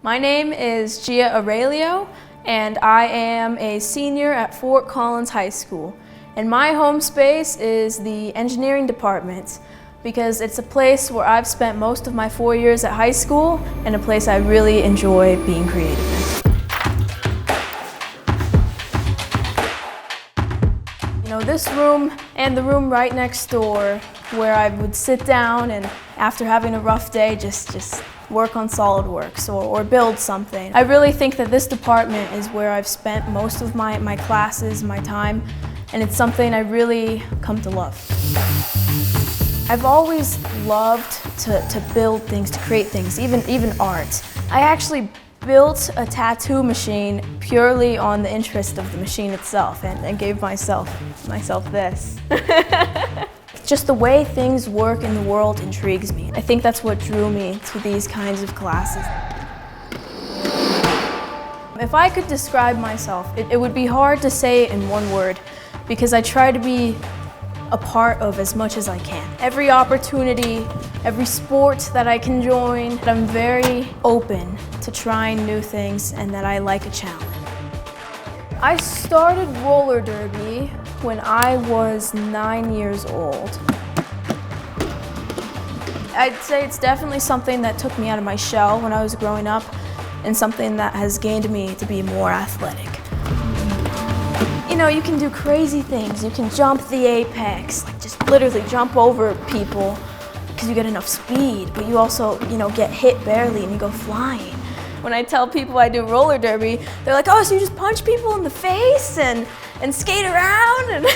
My name is Giovanna Arelio, and I am a senior at Fort Collins High School. And my home space is the engineering department because it's a place where I've spent most of my 4 years at high school and a place I really enjoy being creative in. You know, this room and the room right next door where I would sit down and after having a rough day just work on SolidWorks or build something. I really think that this department is where I've spent most of my classes, my time, and it's something I really come to love. I've always loved to build things, to create things, even art. I actually built a tattoo machine purely on the interest of the machine itself and gave myself this. Just the way things work in the world intrigues me. I think that's what drew me to these kinds of classes. If I could describe myself, it would be hard to say it in one word because I try to be a part of as much as I can. Every opportunity, every sport that I can join, I'm very open to trying new things and that I like a challenge. I started roller derby when I was 9 years old. I'd say it's definitely something that took me out of my shell when I was growing up and something that has gained me to be more athletic. You know, you can do crazy things. You can jump the apex, like just literally jump over people because you get enough speed, but you also, get hit barely and you go flying. When I tell people I do roller derby, they're like, oh, so you just punch people in the face and skate around? And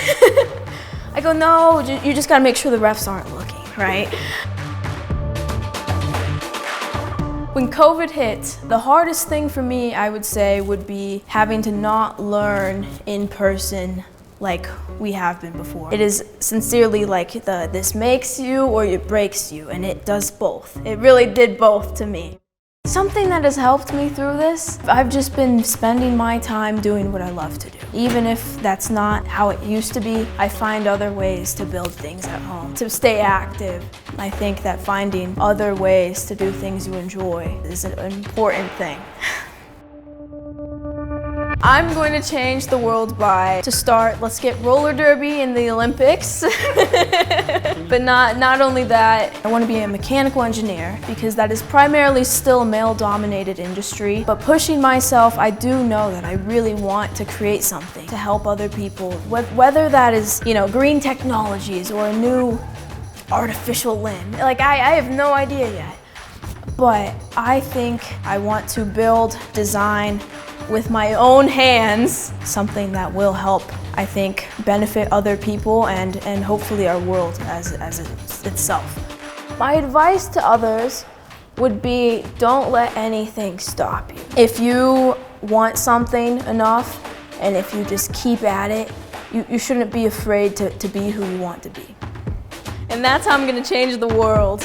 I go, no, you just gotta make sure the refs aren't looking, right? When COVID hit, the hardest thing for me, I would say, would be having to not learn in person like we have been before. It is sincerely like this makes you or it breaks you, and it does both. It really did both to me. Something that has helped me through this, I've just been spending my time doing what I love to do. Even if that's not how it used to be, I find other ways to build things at home, to stay active. I think that finding other ways to do things you enjoy is an important thing. I'm going to change the world by, to start, let's get roller derby in the Olympics. But not only that, I want to be a mechanical engineer because that is primarily still a male-dominated industry. But pushing myself, I do know that I really want to create something to help other people, whether that is, green technologies or a new artificial limb. Like, I have no idea yet. But I think I want to build, design, with my own hands, something that will help, I think, benefit other people and hopefully our world as itself. My advice to others would be, don't let anything stop you. If you want something enough and if you just keep at it, you shouldn't be afraid to be who you want to be. And that's how I'm gonna change the world.